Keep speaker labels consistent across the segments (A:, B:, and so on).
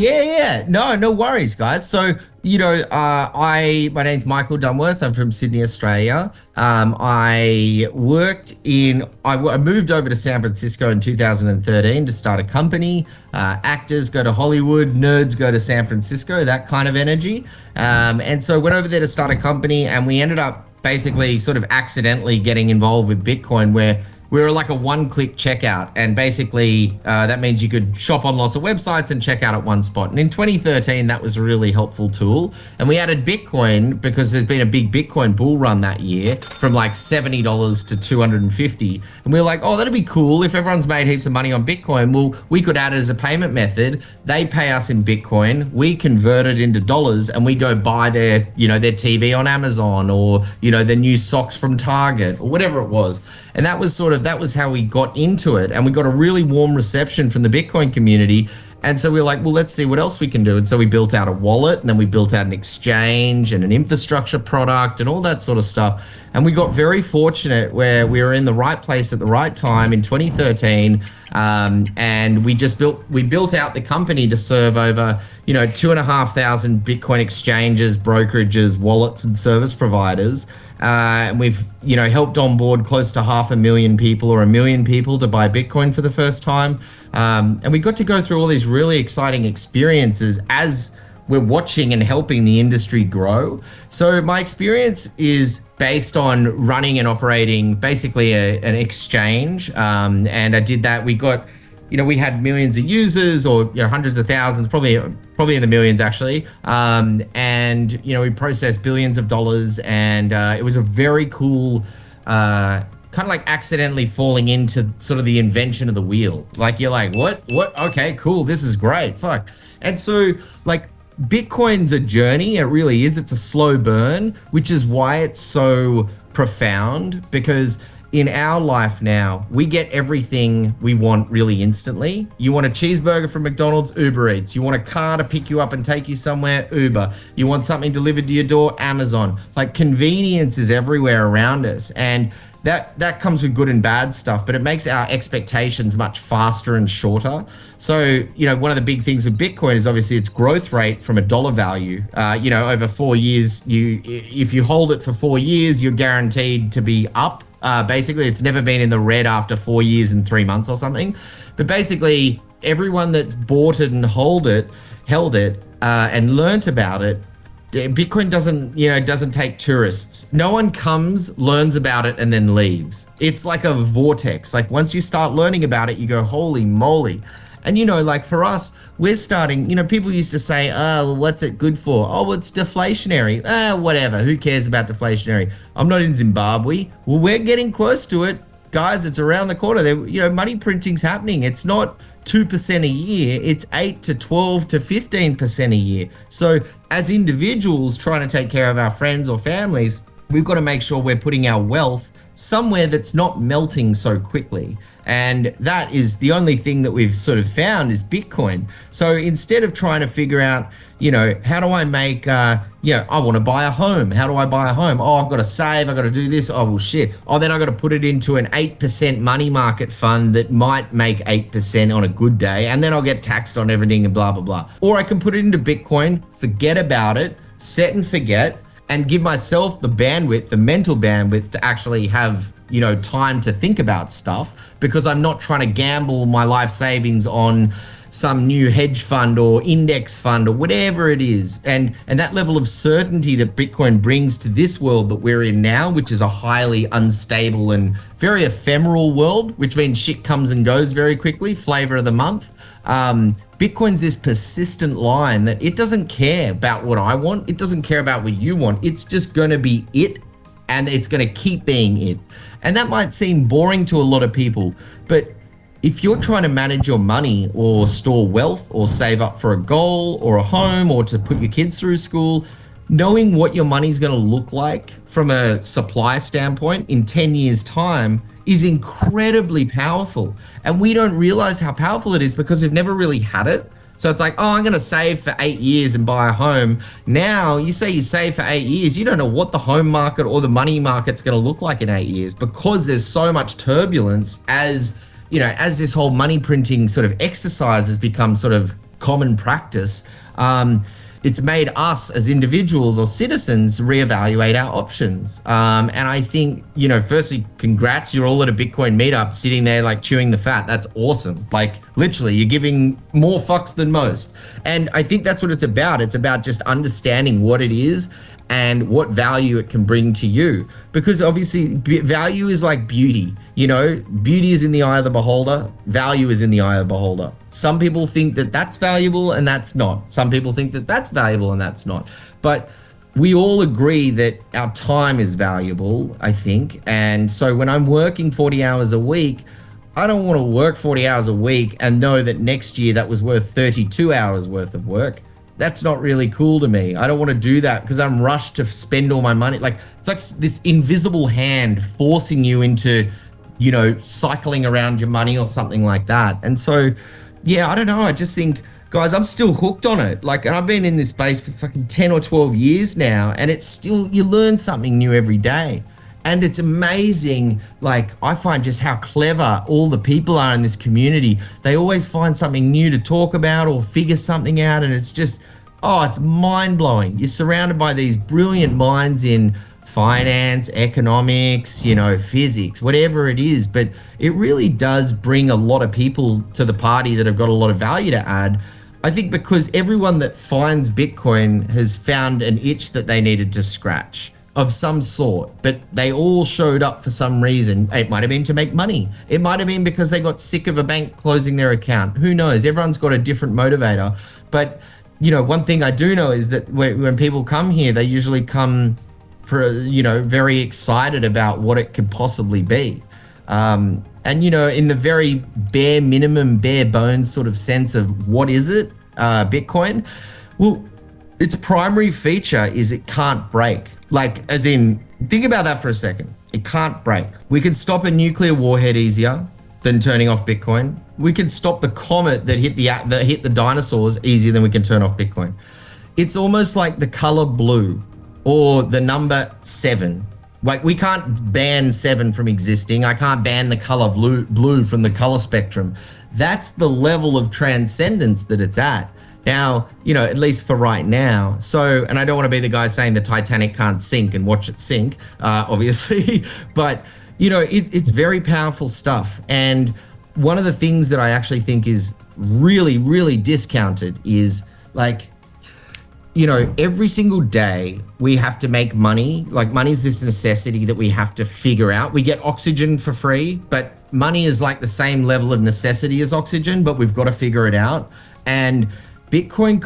A: Yeah. No worries, guys. So, my name's Michael Dunworth. I'm from Sydney, Australia. I moved over to San Francisco in 2013 to start a company. Actors go to Hollywood, nerds go to San Francisco, that kind of energy. And so went over there to start a company, and we ended up basically sort of accidentally getting involved with Bitcoin, where we were like a one-click checkout, and basically that means you could shop on lots of websites and check out at one spot. And in 2013, that was a really helpful tool. And we added Bitcoin because there's been a big Bitcoin bull run that year from like $70 to 250. And we were like, oh, that'd be cool if everyone's made heaps of money on Bitcoin. Well, we could add it as a payment method. They pay us in Bitcoin, we convert it into dollars, and we go buy their TV on Amazon, or their new socks from Target, or whatever it was. And that was how we got into it, and we got a really warm reception from the Bitcoin community. And so we were like, well, let's see what else we can do. And so we built out a wallet, and then we built out an exchange and an infrastructure product and all that sort of stuff. And we got very fortunate where we were in the right place at the right time in 2013. And we built out the company to serve over, 2,500 Bitcoin exchanges, brokerages, wallets, and service providers. And we've, helped onboard close to 500,000 people or 1 million people to buy Bitcoin for the first time. And we got to go through all these really exciting experiences as we're watching and helping the industry grow. So my experience is based on running and operating basically an exchange. And I did that. We got, we had millions of users, or hundreds of thousands, probably in the millions actually. And we processed billions of dollars, and it was a very cool kind of like accidentally falling into sort of the invention of the wheel. Like you're like, what? Okay, cool. This is great. Fuck. And so like Bitcoin's a journey. It really is. It's a slow burn, which is why it's so profound, because in our life now, we get everything we want really instantly. You want a cheeseburger from McDonald's, Uber Eats. You want a car to pick you up and take you somewhere, Uber. You want something delivered to your door, Amazon. Like, convenience is everywhere around us. And that comes with good and bad stuff, but it makes our expectations much faster and shorter. So, one of the big things with Bitcoin is obviously its growth rate from a dollar value. Over 4 years, if you hold it for 4 years, you're guaranteed to be up. Basically, it's never been in the red after 4 years and 3 months or something. But basically, everyone that's bought it and held it, and learnt about it, Bitcoin doesn't take tourists. No one comes, learns about it, and then leaves. It's like a vortex. Like, once you start learning about it, you go, holy moly. And, like for us, we're starting, people used to say, oh, well, what's it good for? Oh, well, it's deflationary. Whatever. Who cares about deflationary? I'm not in Zimbabwe. Well, we're getting close to it. Guys, it's around the corner. Money printing's happening. It's not 2% a year. It's 8 to 12 to 15% a year. So as individuals trying to take care of our friends or families, we've got to make sure we're putting our wealth somewhere that's not melting so quickly. And that is the only thing that we've sort of found is Bitcoin. So instead of trying to figure out, how do I make, I want to buy a home. How do I buy a home? Oh, I've got to save. I've got to do this. Oh, well, shit. Oh, then I've got to put it into an 8% money market fund that might make 8% on a good day. And then I'll get taxed on everything and blah, blah, blah. Or I can put it into Bitcoin, forget about it, set and forget, and give myself the bandwidth, the mental bandwidth to actually have, time to think about stuff, because I'm not trying to gamble my life savings on some new hedge fund or index fund or whatever it is. And that level of certainty that Bitcoin brings to this world that we're in now, which is a highly unstable and very ephemeral world, which means shit comes and goes very quickly, flavor of the month. Bitcoin's this persistent line that it doesn't care about what I want. It doesn't care about what you want. It's just going to be it, and it's going to keep being it. And that might seem boring to a lot of people, but if you're trying to manage your money or store wealth or save up for a goal or a home or to put your kids through school, knowing what your money's going to look like from a supply standpoint in 10 years' time is incredibly powerful. And we don't realize how powerful it is because we've never really had it. So it's like, oh, I'm going to save for 8 years and buy a home. Now you say you save for 8 years, you don't know what the home market or the money market's going to look like in 8 years, because there's so much turbulence as this whole money printing sort of exercise has become sort of common practice, it's made us as individuals or citizens reevaluate our options. And I think, firstly, congrats, you're all at a Bitcoin meetup sitting there like chewing the fat. That's awesome. Like literally, you're giving more fucks than most. And I think that's what it's about. It's about just understanding what it is and what value it can bring to you. Because obviously value is like beauty, beauty is in the eye of the beholder, value is in the eye of the beholder. Some people think that that's valuable and that's not. Some people think that that's valuable and that's not. But we all agree that our time is valuable, I think. And so when I'm working 40 hours a week, I don't want to work 40 hours a week and know that next year that was worth 32 hours worth of work. That's not really cool to me. I don't want to do that because I'm rushed to spend all my money. Like it's like this invisible hand forcing you into, cycling around your money or something like that. And so, yeah, I don't know. I just think, guys, I'm still hooked on it. Like, and I've been in this space for fucking 10 or 12 years now, and it's still, you learn something new every day. And it's amazing, like, I find just how clever all the people are in this community. They always find something new to talk about or figure something out, and it's just, it's mind-blowing. You're surrounded by these brilliant minds in finance, economics, physics, whatever it is. But it really does bring a lot of people to the party that have got a lot of value to add. I think because everyone that finds Bitcoin has found an itch that they needed to scratch of some sort, but they all showed up for some reason. It might have been to make money. It might have been because they got sick of a bank closing their account. Who knows? Everyone's got a different motivator. But, one thing I do know is that when people come here, they usually come for, very excited about what it could possibly be. And, in the very bare minimum, bare bones sort of sense of what is it, Bitcoin? Well, its primary feature is it can't break. Like, as in, think about that for a second. It can't break. We can stop a nuclear warhead easier than turning off Bitcoin. We can stop the comet that hit the dinosaurs easier than we can turn off Bitcoin. It's almost like the color blue or the number 7. Like, we can't ban 7 from existing. I can't ban the color blue from the color spectrum. That's the level of transcendence that it's at. Now, at least for right now. So, and I don't want to be the guy saying the Titanic can't sink and watch it sink, obviously, but, it's very powerful stuff. And one of the things that I actually think is really, really discounted is like, every single day we have to make money. Like, money is this necessity that we have to figure out. We get oxygen for free, but money is like the same level of necessity as oxygen, but we've got to figure it out. And Bitcoin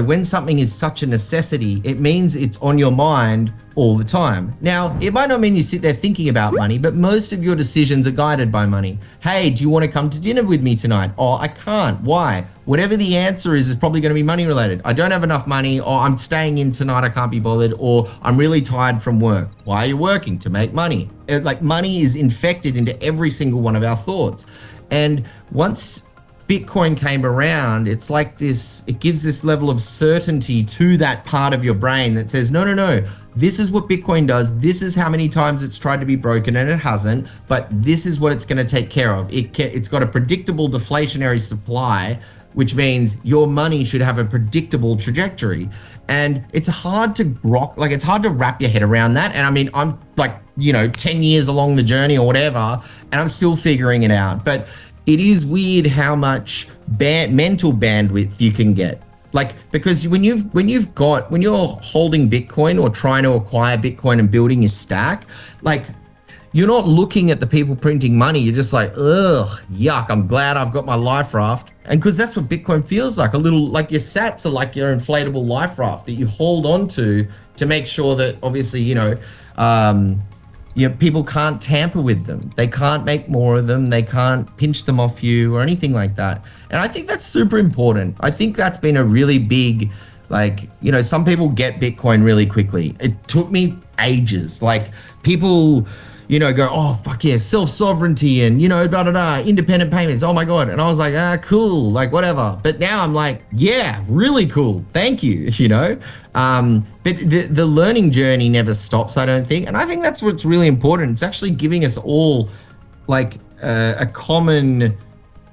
A: when something is such a necessity, it means it's on your mind all the time. Now, it might not mean you sit there thinking about money, but most of your decisions are guided by money. Hey, do you want to come to dinner with me tonight? Oh, I can't. Why? Whatever the answer is probably going to be money related. I don't have enough money, or I'm staying in tonight, I can't be bothered, or I'm really tired from work. Why are you working? To make money. Like, money is infected into every single one of our thoughts. And once Bitcoin came around, it's like this, it gives this level of certainty to that part of your brain that says, no, this is what Bitcoin does. This is how many times it's tried to be broken and it hasn't, but this is what it's going to take care of. It's got a predictable deflationary supply, which means your money should have a predictable trajectory. And it's hard to it's hard to wrap your head around that. And I mean, I'm like, 10 years along the journey or whatever, and I'm still figuring it out. But it is weird how much mental bandwidth you can get. Like, because when you're holding Bitcoin or trying to acquire Bitcoin and building your stack, like, you're not looking at the people printing money. You're just like, ugh, yuck, I'm glad I've got my life raft. And because that's what Bitcoin feels like, a little, like your sats are like your inflatable life raft that you hold on to make sure that obviously, people can't tamper with them. They can't make more of them. They can't pinch them off you or anything like that. And I think that's super important. I think that's been a really big, some people get Bitcoin really quickly. It took me ages. Like, people, go, oh, fuck yeah, self-sovereignty and, independent payments. Oh my God. And I was like, cool, like whatever. But now I'm like, yeah, really cool. Thank you, But the learning journey never stops, I don't think. And I think that's what's really important. It's actually giving us all like a common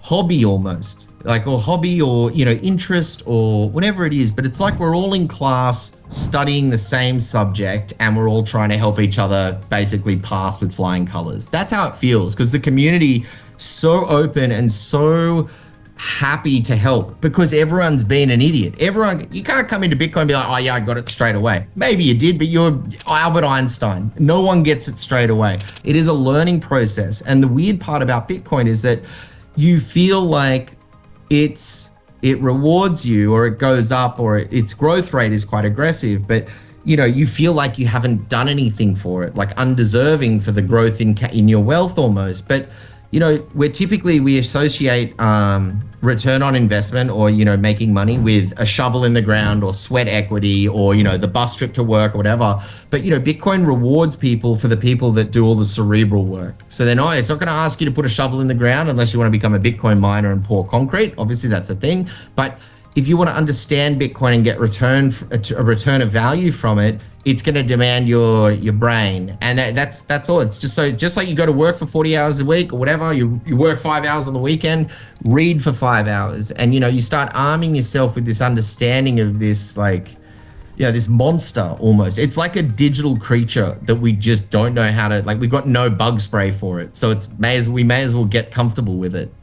A: hobby almost, like, or hobby, or interest, or whatever it is. But it's like we're all in class studying the same subject, and we're all trying to help each other basically pass with flying colors. That's how it feels, because the community so open and so happy to help, because everyone's been an idiot. Everyone, you can't come into Bitcoin and be like, oh yeah, I got it straight away. Maybe you did, but you're Albert Einstein. No one gets it straight away. It is a learning process. And the weird part about Bitcoin is that you feel like it rewards you, or it goes up, or its growth rate is quite aggressive, but you feel like you haven't done anything for it, like undeserving for the growth in your wealth almost. But we associate return on investment, or making money, with a shovel in the ground, or sweat equity, or the bus trip to work, or whatever. But Bitcoin rewards people for the people that do all the cerebral work. So it's not going to ask you to put a shovel in the ground unless you want to become a Bitcoin miner and pour concrete. Obviously that's a thing, but if you want to understand Bitcoin and get a return of value from it, it's going to demand your brain, and that's all. It's just like you go to work for 40 hours a week or whatever. You work 5 hours on the weekend, read for 5 hours, and you start arming yourself with this understanding of this, like, this monster almost. It's like a digital creature that we just don't know how to, like, we've got no bug spray for it, so we may as well get comfortable with it.